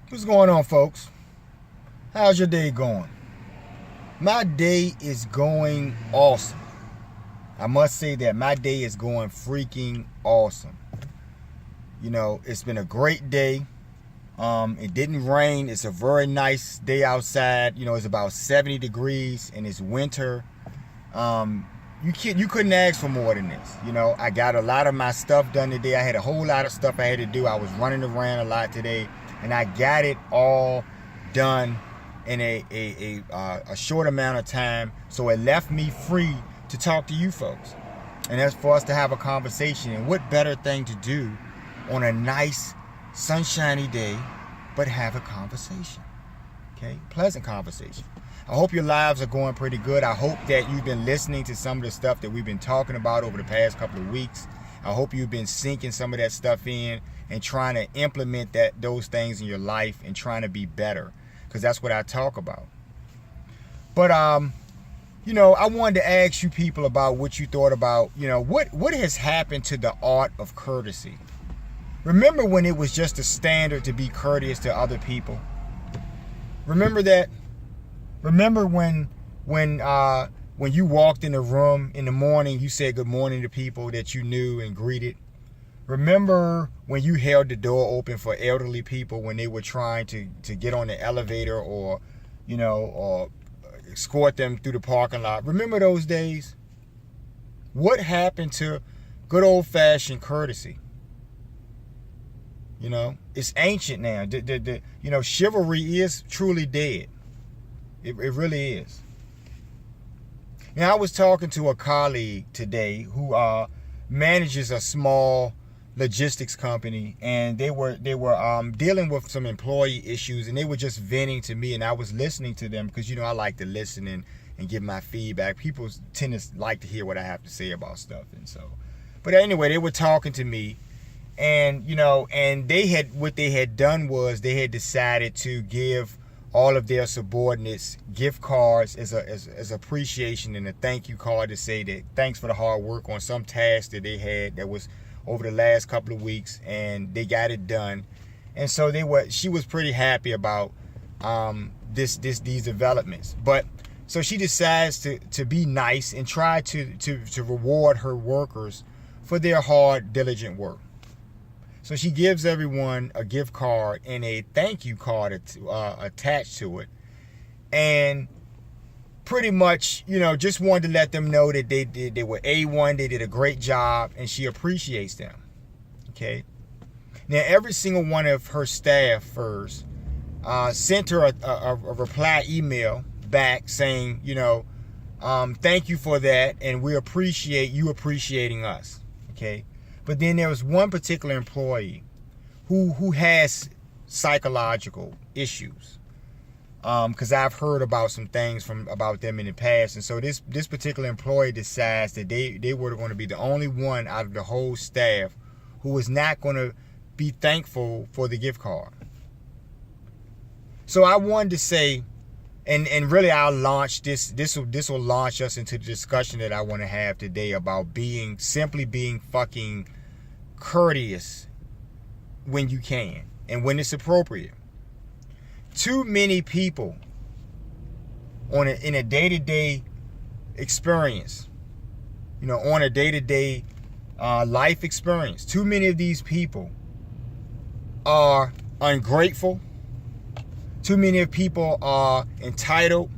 What's going on, folks? How's your day going? My day is going awesome. I must say that my day is going freaking awesome. It's been a great day. It didn't rain. It's a very nice day outside. It's about 70 degrees and it's winter. You couldn't ask for more than this. I got a lot of my stuff done today. I had a whole lot of stuff I had to do. I was running around a lot today, and I got it all done in a short amount of time. So it left me free to talk to you folks, and that's for us to have a conversation. And what better thing to do on a nice sunshiny day but have a conversation? Okay, pleasant conversation. I hope your lives are going pretty good. I hope that you've been listening to some of the stuff that we've been talking about over the past couple of weeks. I hope you've been sinking some of that stuff in and trying to implement those things in your life and trying to be better, because that's what I talk about. But I wanted to ask you people about what you thought about, what has happened to the art of courtesy. Remember when it was just a standard to be courteous to other people? Remember that? Remember when you walked in the room in the morning, you said good morning to people that you knew and greeted? Remember when you held the door open for elderly people when they were trying to get on the elevator or escort them through the parking lot? Remember those days? What happened to good old-fashioned courtesy? It's ancient now. Chivalry is truly dead. It really is. Now, I was talking to a colleague today who manages a small logistics company, and they were dealing with some employee issues, and they were just venting to me, and I was listening to them because I like to listen and give my feedback. People tend to like to hear what I have to say about stuff, but anyway, they were talking to me, and and what they had done was they had decided to give all of their subordinates gift cards as appreciation and a thank you card to say that thanks for the hard work on some task that they had that was over the last couple of weeks, and they got it done. And so she was pretty happy about these developments. But so she decides to be nice and try to reward her workers for their hard, diligent work. So she gives everyone a gift card and a thank you card attached to it. And pretty much, just wanted to let them know that they were A1, they did a great job, and she appreciates them. Okay? Now, every single one of her staffers sent her a reply email back saying, thank you for that, and we appreciate you appreciating us. Okay? But then there was one particular employee who has psychological issues, because I've heard about some things about them in the past. And so this particular employee decides that they were going to be the only one out of the whole staff who was not going to be thankful for the gift card. So I wanted to say, and really I'll launch this will launch us into the discussion that I want to have today about simply being fucking courteous when you can and when it's appropriate. Too many people in a day-to-day experience, on a day-to-day life experience, too many of these people are ungrateful. Too many of people are entitled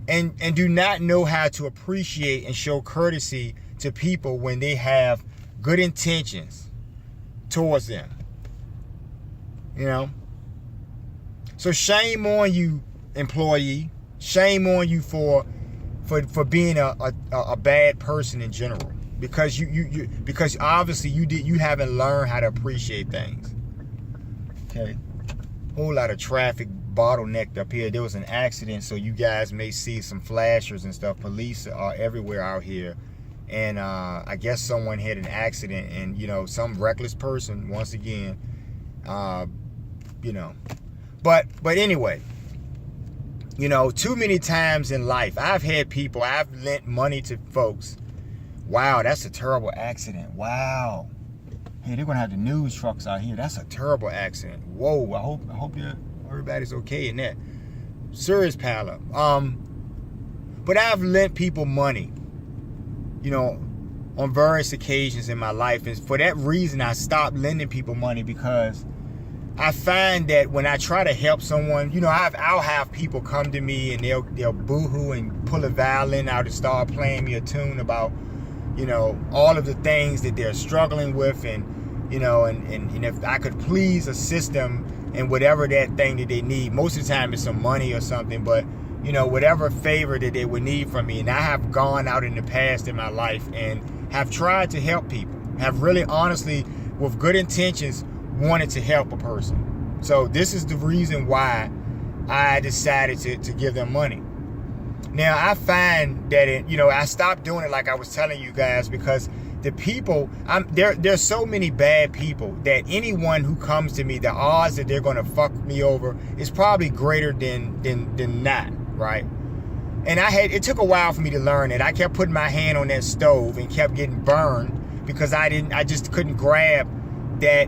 and do not know how to appreciate and show courtesy to people when they have good intentions towards them. So shame on you, employee. Shame on you for being a bad person in general, because because obviously you haven't learned how to appreciate things. Okay, whole lot of traffic bottlenecked up here. There was an accident, so you guys may see some flashers and stuff. Police are everywhere out here. And I guess someone had an accident, and some reckless person once again, But anyway, too many times in life, I've lent money to folks. Wow, that's a terrible accident. Wow, Hey, they're gonna have the news trucks out here. That's a terrible accent. Whoa, I hope everybody's okay in that. Serious pile up. But I've lent people money, on various occasions in my life. And for that reason, I stopped lending people money, because I find that when I try to help someone, I'll have people come to me and they'll boo-hoo and pull a violin out and start playing me a tune about, all of the things that they're struggling with, and if I could please assist them in whatever that thing that they need. Most of the time it's some money or something, but whatever favor that they would need from me. And I have gone out in the past in my life and have tried to help people, have really honestly, with good intentions, wanted to help a person. So this is the reason why I decided to give them money. Now, I find that I stopped doing it like I was telling you guys, because the people, there's so many bad people that anyone who comes to me, the odds that they're going to fuck me over is probably greater than not, right? And it took a while for me to learn it. I kept putting my hand on that stove and kept getting burned, because I just couldn't grab that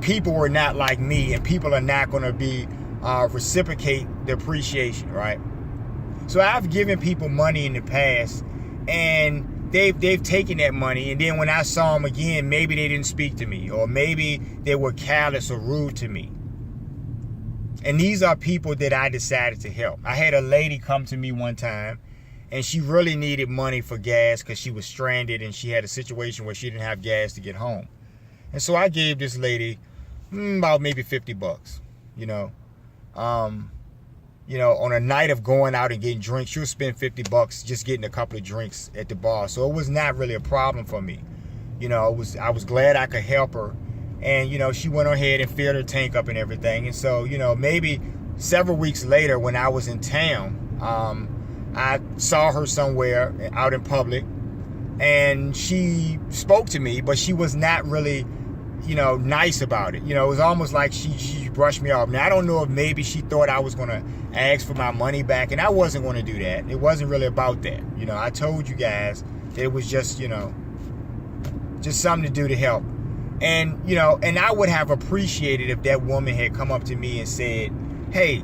people were not like me, and people are not going to be reciprocate the appreciation, right? So I've given people money in the past, and they've taken that money, and then when I saw them again, maybe they didn't speak to me, or maybe they were callous or rude to me. And these are people that I decided to help. I had a lady come to me one time, and she really needed money for gas because she was stranded, and she had a situation where she didn't have gas to get home. And so I gave this lady about maybe $50, on a night of going out and getting drinks, she'll spend $50 just getting a couple of drinks at the bar. So it was not really a problem for me. I was glad I could help her. And, she went ahead and filled her tank up and everything. And so, maybe several weeks later when I was in town, I saw her somewhere out in public, and she spoke to me, but she was not really, nice about it. It was almost like she brushed me off. Now, I don't know if maybe she thought I was going to ask for my money back, and I wasn't going to do that. It wasn't really about that. I told you guys that it was just, just something to do to help. And, and I would have appreciated if that woman had come up to me and said, hey,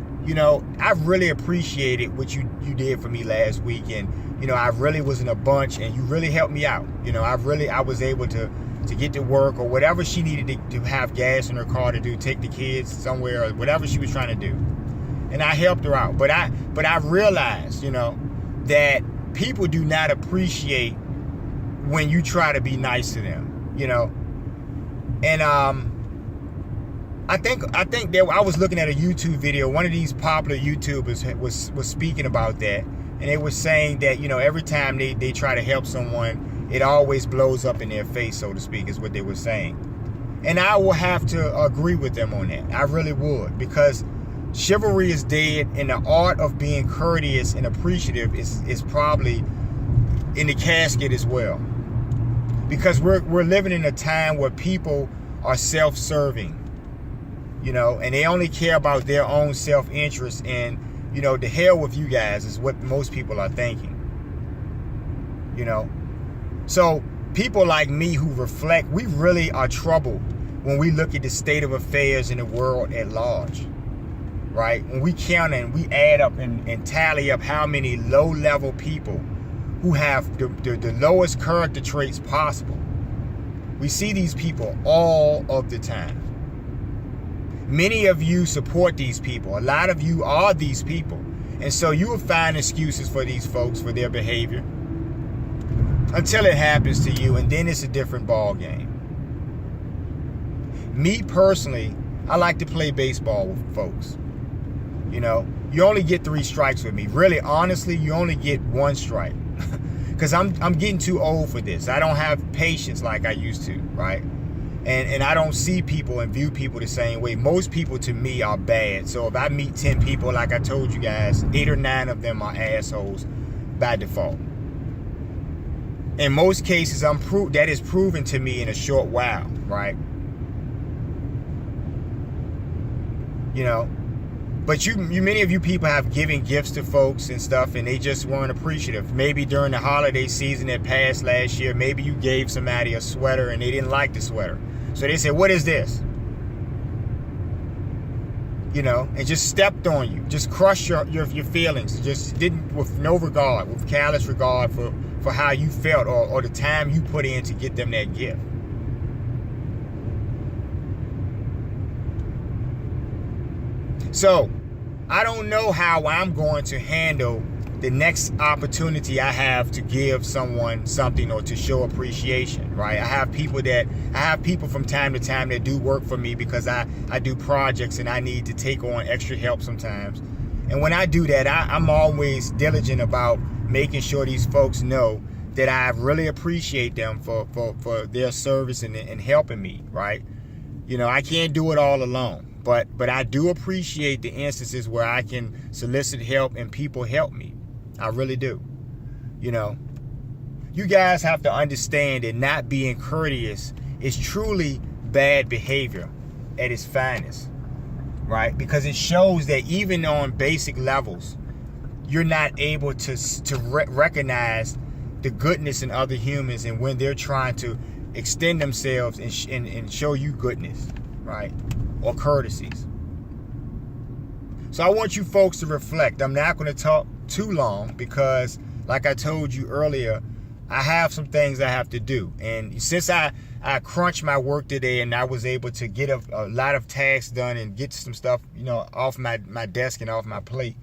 I really appreciated what you did for me last week. And, I really was in a bunch, and you really helped me out. I was able to get to work, or whatever she needed to have gas in her car to do, take the kids somewhere, or whatever she was trying to do. And I helped her out. But I realized, that people do not appreciate when you try to be nice to them, And I think that I was looking at a YouTube video. One of these popular YouTubers was speaking about that, and they were saying that every time they try to help someone, it always blows up in their face, so to speak, is what they were saying. And I will have to agree with them on that. I really would, because chivalry is dead, and the art of being courteous and appreciative is probably in the casket as well. Because we're living in a time where people are self-serving, and they only care about their own self-interest, and, the hell with you guys is what most people are thinking, So people like me who reflect, we really are troubled when we look at the state of affairs in the world at large, right? When we count and we add up and tally up how many low-level people who have the lowest character traits possible. We see these people all of the time. Many of you support these people. A lot of you are these people. And so you will find excuses for these folks, for their behavior, until it happens to you, and then it's a different ball game. Me personally, I like to play baseball with folks. You only get 3 strikes with me. Really, honestly, you only get 1 strike. Because I'm getting too old for this. I don't have patience like I used to, right? And I don't see people and view people the same way. Most people to me are bad. So if I meet 10 people, like I told you guys, 8 or 9 of them are assholes by default. In most cases, that is proven to me in a short while, right? But many of you people have given gifts to folks and stuff, and they just weren't appreciative. Maybe during the holiday season that passed last year, maybe you gave somebody a sweater and they didn't like the sweater. So they said, what is this? You know, and just stepped on you, just crushed your feelings, just didn't, with no regard, with callous regard for how you felt or the time you put in to get them that gift. So I don't know how I'm going to handle the next opportunity I have to give someone something or to show appreciation, right? I have people from time to time that do work for me because I do projects and I need to take on extra help sometimes. And when I do that, I'm always diligent about making sure these folks know that I really appreciate them for their service and helping me, right? You know, I can't do it all alone. But I do appreciate the instances where I can solicit help and people help me. I really do. You know, you guys have to understand that not being courteous is truly bad behavior at its finest, right? Because it shows that even on basic levels, you're not able to recognize the goodness in other humans and when they're trying to extend themselves and show you goodness, right? Or courtesies. So I want you folks to reflect. I'm not going to talk too long because, like I told you earlier, I have some things I have to do. And since I crunched my work today and I was able to get a lot of tasks done and get some stuff, you know, off my desk and off my plate,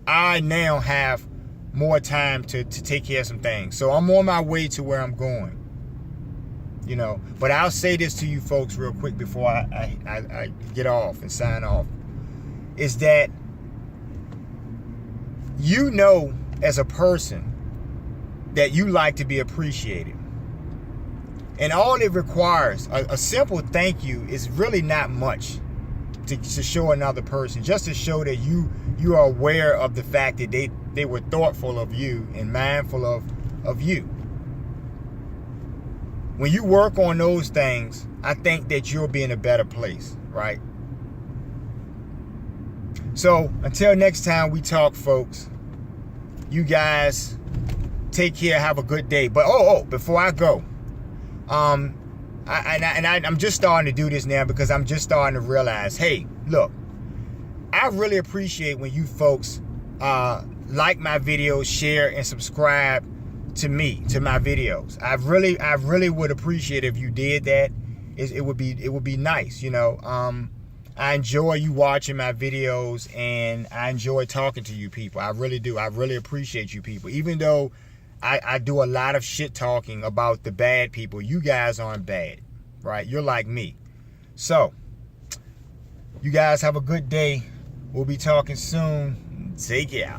I now have more time to take care of some things. So I'm on my way to where I'm going. You know, but I'll say this to you folks real quick before I get off and sign off, is that you know as a person that you like to be appreciated. And all it requires, a simple thank you, is really not much to show another person, just to show that you are aware of the fact that they were thoughtful of you and mindful of you. When you work on those things, I think that you'll be in a better place, right? So until next time we talk, folks, you guys take care, have a good day. But before I go, I'm just starting to do this now because I'm just starting to realize, hey, look, I really appreciate when you folks like my videos, share, and subscribe to my videos. I really would appreciate if you did that. It would be nice, you know. I enjoy you watching my videos and I enjoy talking to you people. I really do. I really appreciate you people. Even though I do a lot of shit talking about the bad people, you guys aren't bad, right? You're like me. So, you guys have a good day. We'll be talking soon. Take care.